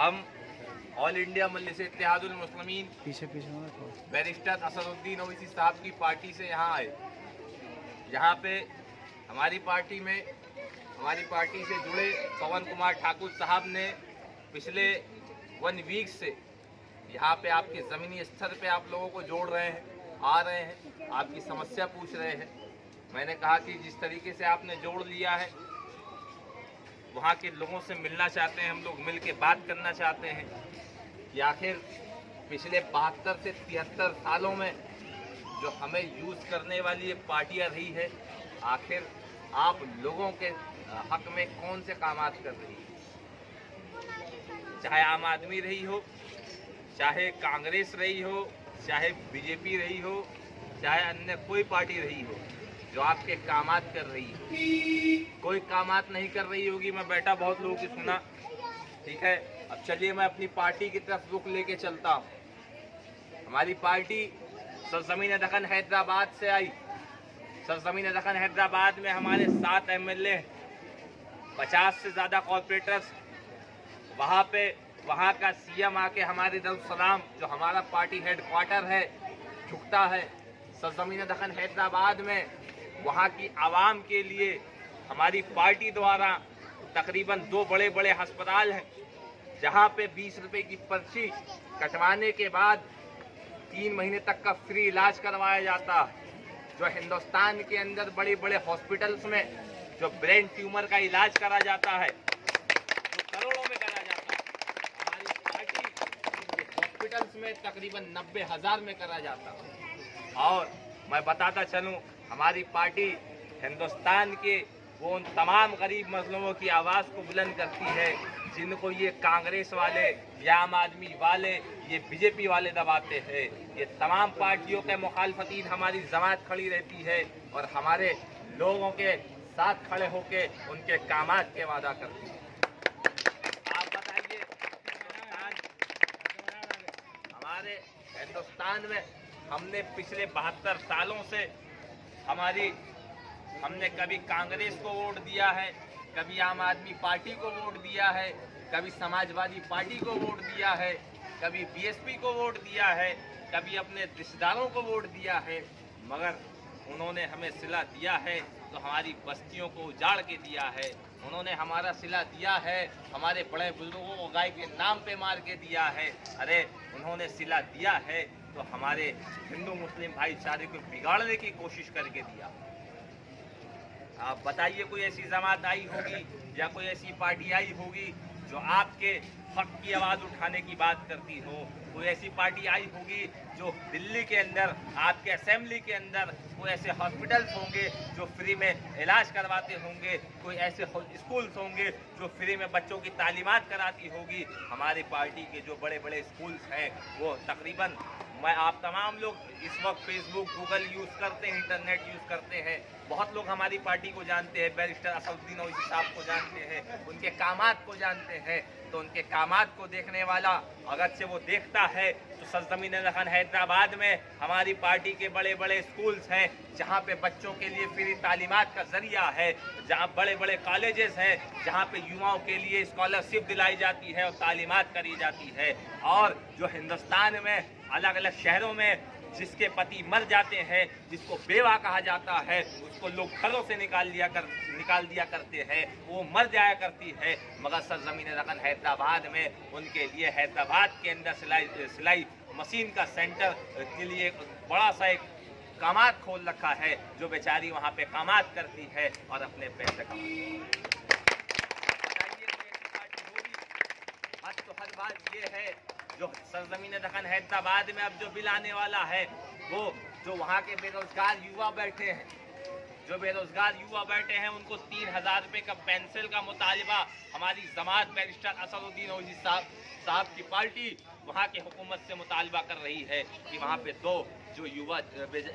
हम all India मजलिस इत्तेहादुल मुस्लिमीन पीछे barrister Asaduddin Owaisi साहब की पार्टी से यहाँ आए। यहाँ पे हमारी पार्टी से जुड़े पवन कुमार ठाकुर साहब ने पिछले 1 वीक से यहाँ पे आपके ज़मीनी स्तर पे आप लोगों को जोड़ रहे हैं, आ रहे हैं, आपकी समस्या पूछ रहे हैं। मैंने कहा कि जिस तरीके से आपने जोड़ लिया है, वहाँ के लोगों से मिलना चाहते हैं, हम लोग मिल के बात करना चाहते हैं कि आखिर पिछले 72 से 73 सालों में जो हमें यूज़ करने वाली ये पार्टियाँ रही है, आखिर आप लोगों के हक में कौन से कामात कर रही है। चाहे आम आदमी रही हो, चाहे कांग्रेस रही हो, चाहे बीजेपी रही हो, चाहे अन्य कोई पार्टी रही हो, जो आपके कामात कर रही हो। कोई कामात नहीं कर रही होगी, मैं बैठा बहुत लोगों की सुना, ठीक है। अब चलिए मैं अपनी पार्टी की तरफ रुख लेके चलता हूँ। हमारी पार्टी सरजमीन दखन हैदराबाद से आई। सरजमीन दखन हैदराबाद में हमारे 7 MLA, 50 से ज़्यादा कॉर्पोरेटर्स, वहाँ का CM आके हमारे दरुसलाम जो हमारा पार्टी हेडक्वार्टर है झुकता है। सरजमीन दखन हैदराबाद में वहाँ की आवाम के लिए हमारी पार्टी द्वारा तकरीबन 2 बड़े बड़े अस्पताल हैं, जहाँ पे 20 रुपए की पर्ची कटवाने के बाद 3 महीने तक का फ्री इलाज करवाया जाता है। जो हिंदुस्तान के अंदर बड़े बड़े हॉस्पिटल्स में जो ब्रेन ट्यूमर का इलाज करा जाता है, जो करोड़ों में करा जाता है, हमारी पार्टी हॉस्पिटल्स में तकरीबन 90,000 में करा जाता है। और मैं बताता चलूं, हमारी पार्टी हिंदुस्तान के वो उन तमाम गरीब मजलूमों की आवाज़ को बुलंद करती है जिनको ये कांग्रेस वाले, ये आम आदमी वाले, ये बीजेपी वाले दबाते हैं। ये तमाम पार्टियों के मुखालफतीन हमारी जमात खड़ी रहती है और हमारे लोगों के साथ खड़े होके उनके कामात के वादा करती है। आप बताइए, हमारे हिंदुस्तान में हमने पिछले 72 सालों से हमने कभी कांग्रेस को वोट दिया है, कभी आम आदमी पार्टी को वोट दिया है, कभी समाजवादी पार्टी को वोट दिया है, कभी BSP को वोट दिया है, कभी अपने रिश्तेदारों को वोट दिया है, मगर उन्होंने हमें सिला दिया है तो हमारी बस्तियों को उजाड़ के दिया है। उन्होंने हमारा सिला दिया है, हमारे बड़े बुजुर्गों को गाय के नाम पे मार के दिया है। अरे उन्होंने सिला दिया है तो हमारे हिंदू मुस्लिम भाईचारे को बिगाड़ने की कोशिश करके दिया। आप बताइए, कोई ऐसी जमात आई होगी या कोई ऐसी पार्टी आई होगी जो आपके हक की आवाज़ उठाने की बात करती हो? कोई ऐसी पार्टी आई होगी जो दिल्ली के अंदर, आपके असेंबली के अंदर कोई ऐसे हॉस्पिटल्स होंगे जो फ्री में इलाज करवाते होंगे, कोई ऐसे स्कूल्स होंगे जो फ्री में बच्चों की तालीमात कराती होगी? हमारी पार्टी के जो बड़े बड़े स्कूल्स हैं वो तकरीबन, मैं आप तमाम लोग इस वक्त फेसबुक, गूगल यूज़ करते हैं, इंटरनेट यूज़ करते हैं, बहुत लोग हमारी पार्टी को जानते हैं, बैरिस्टर असदुद्दीन ओवैसी साहब को जानते हैं, उनके कामात को जानते हैं। तो उनके कामात को देखने वाला अगर से वो देखता है तो सरजमीन दखन हैदराबाद में हमारी पार्टी के बड़े बड़े स्कूल्स हैं जहाँ पे बच्चों के लिए फ्री तालीमात का जरिया है, जहाँ बड़े बड़े कॉलेजेस हैं जहाँ पे युवाओं के लिए स्कॉलरशिप दिलाई जाती है और तालीमात करी जाती है। और जो हिंदुस्तान में अलग अलग शहरों में जिसके पति मर जाते हैं, जिसको बेवा कहा जाता है, उसको लोग घरों से निकाल दिया करते हैं, वो मर जाया करती है, मगर सरजमीन दखन हैदराबाद में उनके लिए हैदराबाद के अंदर सिलाई मशीन का सेंटर के लिए बड़ा सा एक कामात खोल रखा है, जो बेचारी वहाँ पे कामात करती है और अपने पैसे कमाती है। बताइए, कोई ऐसी पार्टी होगी? आज तो हर बात ये है, जो सरजमीन दखन हैदराबाद में अब जो बिल आने वाला है, वो जो वहाँ के बेरोजगार युवा बैठे हैं, उनको 3,000 रुपये का पेंसिल का मुतालबा हमारी जमात बैरिस्टर असदुद्दीन ओवैसी साहब की पार्टी वहाँ के हुकूमत से मुतालबा कर रही है कि वहाँ पे 2 जो युवा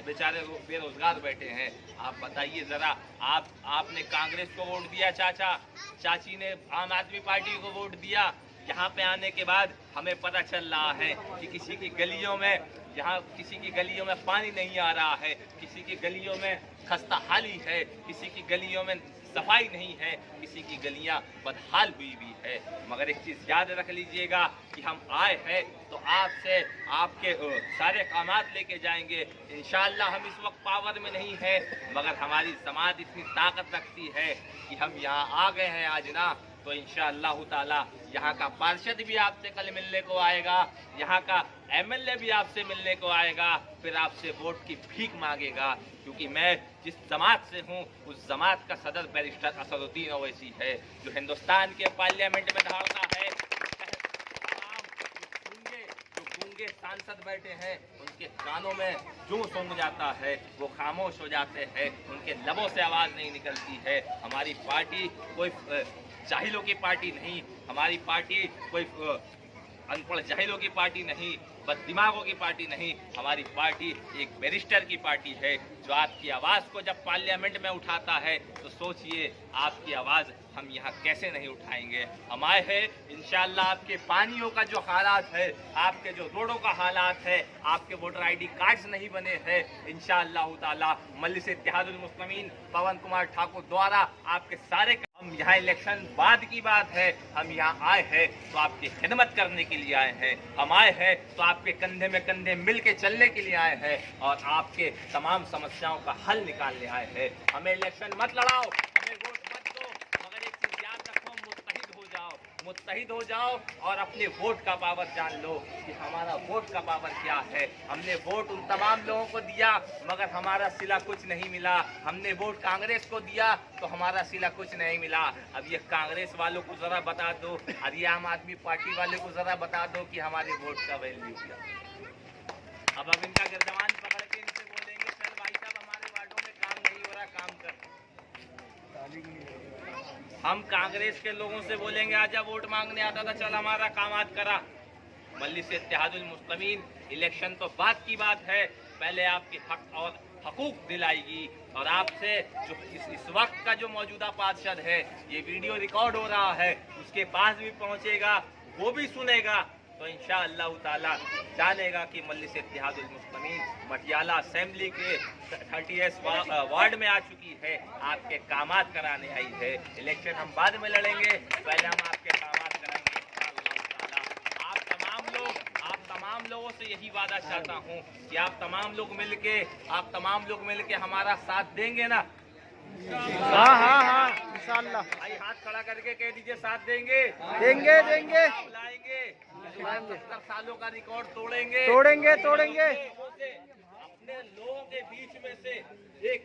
बेचारे बेरोजगार बैठे हैं। आप बताइए ज़रा, आपने कांग्रेस को वोट दिया, चाची ने आम आदमी पार्टी को वोट दिया। यहाँ पे आने के बाद हमें पता चल रहा है कि किसी की गलियों में पानी नहीं आ रहा है, किसी की गलियों में खस्ता हाली है, किसी की गलियों में सफाई नहीं है, किसी की गलियां बदहाल हुई भी है। मगर एक चीज़ याद रख लीजिएगा कि हम आए हैं तो आपसे आपके सारे कामात लेके जाएंगे। इंशाअल्लाह हम इस वक्त पावर में नहीं है, मगर हमारी समाज इतनी ताकत रखती है कि हम यहाँ आ गए हैं आज ना, तो इंशाअल्लाह ताला यहाँ का पार्षद भी आपसे कल मिलने को आएगा, यहाँ का एमएलए भी आपसे मिलने को आएगा, फिर आपसे वोट की भीख मांगेगा। क्योंकि मैं जिस जमात से हूँ उस जमात का सदर बैरिस्टर असदुद्दीन ओवैसी है, जो हिंदुस्तान के पार्लियामेंट में दौड़ता है। जो गूंगे सांसद बैठे हैं उनके कानों में जो सूंघ जाता है वो खामोश हो जाते हैं, उनके लबों से आवाज़ नहीं निकलती है। हमारी पार्टी कोई जाहिलों की पार्टी नहीं, हमारी पार्टी कोई अनपढ़ जाहिलों की पार्टी नहीं, बददिमागों की पार्टी नहीं, हमारी पार्टी एक बैरिस्टर की पार्टी है, जो आपकी आवाज़ को जब पार्लियामेंट में उठाता है तो सोचिए आपकी आवाज़ हम यहाँ कैसे नहीं उठाएंगे। हम आए हैं इंशाअल्लाह आपके पानियों का जो हालात है, आपके जो रोडों का हालात है, आपके वोटर ID कार्ड्स नहीं बने हैं, इंशाअल्लाह ताला मजलिस इत्तेहादुल मुस्लिमीन पवन कुमार ठाकुर द्वारा आपके सारे हम यहाँ इलेक्शन बाद की बात है, हम यहाँ आए हैं तो आपकी खिदमत करने के लिए आए हैं। हम आए हैं तो आपके कंधे में कंधे मिल के चलने के लिए आए हैं और आपके तमाम समस्याओं का हल निकालने आए हैं। हमें इलेक्शन मत लड़ाओ, हमें वोट मत दो, मगर एक चीज याद रखो, मुत्तहिद हो जाओ और अपने वोट का पावर जान लो कि हमारा वोट का पावर क्या है। हमने वोट उन तमाम लोगों को दिया मगर हमारा सिला कुछ नहीं मिला। हमने वोट कांग्रेस को दिया तो हमारा सिला कुछ नहीं मिला। अब ये कांग्रेस वालों को जरा बता दो और ये आम आदमी पार्टी वाले को जरा बता दो कि हमारे वोट का वैल्यू क्या। अब इनका गिरदवान पकड़ के इनसे बोलेंगे चल भाई साहब हमारे वार्डों में काम नहीं हो रहा, काम कर। हम कांग्रेस के लोगों से बोलेंगे आजा वोट मांगने आता था, चल हमारा काम आज करा। मजलिस इत्तेहादुल मुस्लिमीन इलेक्शन तो बात की बात है, पहले आपके हक और हकूक दिलाएगी। और आपसे जो इस वक्त का जो मौजूदा पार्षद है, ये वीडियो रिकॉर्ड हो रहा है, उसके पास भी पहुंचेगा, वो भी सुनेगा, तो इंशाअल्लाह ताला जानेगा कि मजलिस इत्तेहादुल मुस्लिमीन मटियाला असेंबली के 30 वार्ड में आ चुकी है, आपके कामात कराने आई है। इलेक्शन हम बाद में लड़ेंगे, पहले हम आपके कामात कराएंगे इंशाअल्लाह ताला। आप तमाम लोगों से यही वादा चाहता हूँ कि आप तमाम लोग मिलके हमारा साथ देंगे ना। हाँ इंशाअल्लाह। भाई हाथ खड़ा करके कह दीजिए साथ देंगे। देंगे लाएंगे 70 सालों का रिकॉर्ड तोड़ेंगे। अपने लोगों के बीच में से एक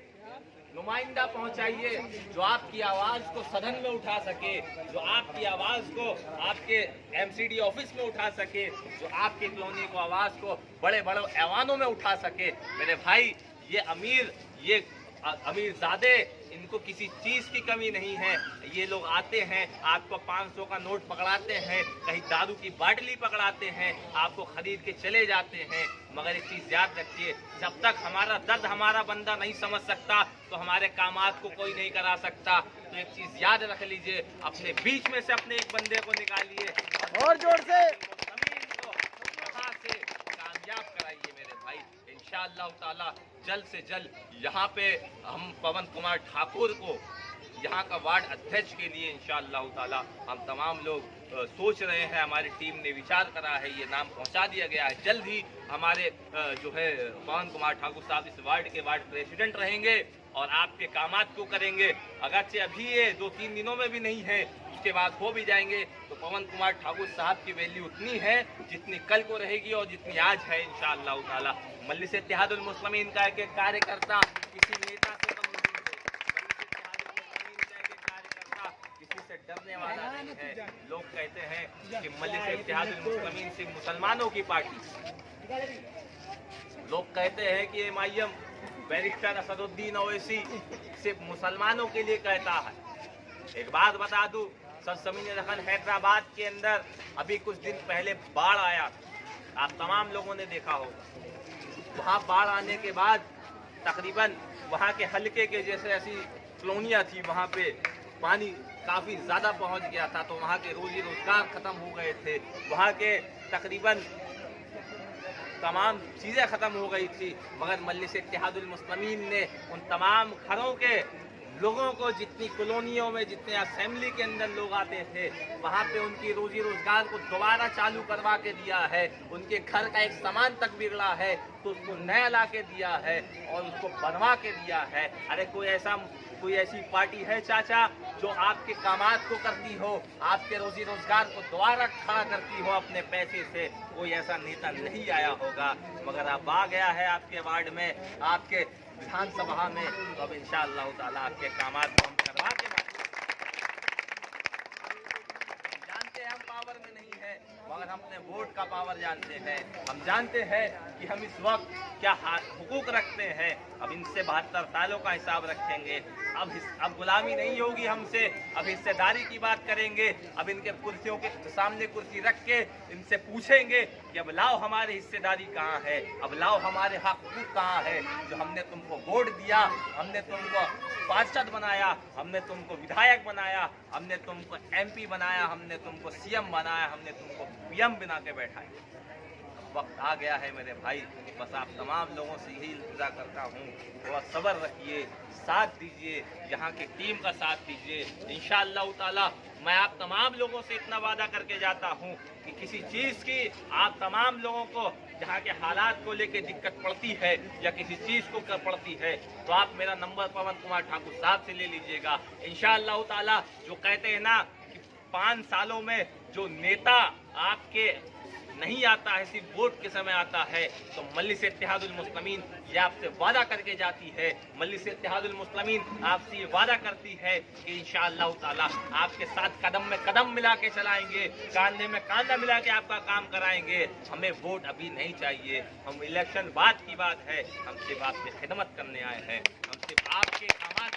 नुमाइंदा पहुंचाइए जो आपकी आवाज को सदन में उठा सके, जो आपकी आवाज को आपके MCD ऑफिस में उठा सके, जो आपकी कॉलोनी को आवाज को बड़े बड़े ऐवानों में उठा सके। मेरे भाई ये अमीरजादे, इनको किसी चीज की कमी नहीं है। ये लोग आते हैं, आपको 500 का नोट पकड़ाते हैं, कहीं दारू की बाटली पकड़ाते हैं, आपको खरीद के चले जाते हैं। मगर एक चीज याद रखिए, जब तक हमारा दर्द हमारा बंदा नहीं समझ सकता तो हमारे कामात को कोई नहीं करा सकता। तो एक चीज याद रख लीजिए, अपने बीच में से अपने एक बंदे को निकालिए और जोर से जमीन को वहां से कामयाब कराइए मेरे भाई। इंशाअल्लाह ताला जल्द से जल्द यहाँ पे हम पवन कुमार ठाकुर को यहाँ का वार्ड अध्यक्ष के लिए इंशाअल्लाह ताला हम तमाम लोग सोच रहे हैं, हमारी टीम ने विचार करा है, ये नाम पहुँचा दिया गया है। जल्द ही हमारे जो है पवन कुमार ठाकुर साहब इस वार्ड के वार्ड प्रेसिडेंट रहेंगे और आपके कामात को करेंगे। अगरचे अभी ये 2-3 दिनों में भी नहीं है, उसके बाद हो भी जाएंगे। तो पवन कुमार ठाकुर साहब की वैल्यू उतनी है जितनी कल को रहेगी और जितनी आज है इंशाअल्लाह ताला। मजलिस इत्तेहादुल मुस्लिमीन का एक कार्यकर्ता किसी नेता से किसी से डरने वाला नहीं है। लोग कहते हैं कि मजलिस इत्तेहादुल मुस्लिमीन सिर्फ मुसलमानों की पार्टी, लोग कहते हैं कि MIM बैरिस्टर असदुद्दीन ओवैसी सिर्फ मुसलमानों के लिए कहता है। एक बात बता दूं, सरजमीन दखन हैदराबाद के अंदर अभी कुछ दिन पहले बाढ़ आया, आप तमाम लोगों ने देखा होगा। वहाँ बाढ़ आने के बाद तकरीबन वहाँ के हल्के के जैसे ऐसी कॉलोनियाँ थी, वहाँ पे पानी काफ़ी ज़्यादा पहुँच गया था, तो वहाँ के रोजी रोजगार ख़त्म हो गए थे, वहाँ के तकरीबन तमाम चीज़ें ख़त्म हो गई थी। मगर मजलिस इत्तेहादुल मुस्लिमीन ने उन तमाम घरों के लोगों को जितनी कॉलोनियों में, जितने असेंबली के अंदर लोग आते थे, वहाँ पे उनकी रोजी रोजगार को दोबारा चालू करवा के दिया है। उनके घर का एक सामान तक बिगड़ा है तो उसको नया ला के दिया है और उसको बनवा के दिया है। अरे कोई ऐसी पार्टी है चाचा जो आपके कामात को करती हो, आपके रोजी रोजगार को दोबारा खड़ा करती हो अपने पैसे से? कोई ऐसा नेता नहीं आया होगा, मगर अब आ गया है आपके वार्ड में, आपके विधानसभा में। तो अब इंशाअल्लाह ताला आपके कामात को हम करवा के जानते हैं हम पावर में नहीं है, मगर हम अपने वोट का पावर जानते हैं। हम जानते हैं कि हम इस वक्त क्या हुकूक रखते हैं। अब इनसे 72 सालों का हिसाब रखेंगे। अब गुलामी नहीं होगी हमसे, अब हिस्सेदारी की बात करेंगे। अब इनके कुर्सियों के सामने कुर्सी रख के इनसे पूछेंगे कि अब लाओ हमारी हिस्सेदारी कहाँ है, अब लाओ हमारे हकूक कहाँ है। जो हमने तुमको वोट दिया, हमने तुमको पार्षद बनाया, हमने तुमको विधायक बनाया, हमने तुमको MP बनाया, हमने तुमको CM बनाया, हमने तुमको PM बना के बैठाया। वक्त आ गया है मेरे भाई, बस आप तमाम लोगों से यही इल्तिजा करता हूँ, थोड़ा सब्र रखिए, साथ दीजिए, यहाँ की टीम का साथ दीजिए। इंशाअल्लाह ताला मैं आप तमाम लोगों से इतना वादा करके जाता हूँ कि किसी चीज़ की आप तमाम लोगों को जहाँ के हालात को लेके दिक्कत पड़ती है या किसी चीज़ को पड़ती है तो आप मेरा नंबर पवन कुमार ठाकुर साहब से ले लीजिएगा। इंशाअल्लाह ताला जो कहते हैं ना कि 5 सालों में जो नेता आपके नहीं आता है, सिर्फ वोट के समय आता है, तो मजलिस इत्तेहादुल मुस्लिमीन ये आपसे वादा करके जाती है। मजलिस इत्तेहादुल मुस्लिमीन आपसे ये वादा करती है कि इंशाअल्लाह ताला आपके साथ कदम में कदम मिला के चलाएंगे, कांधे में कांधा मिला के आपका काम कराएंगे। हमें वोट अभी नहीं चाहिए, हम इलेक्शन बाद की बात है, हम सिर्फ आपसे खिदमत करने आए हैं, हम सिर्फ आपके कामात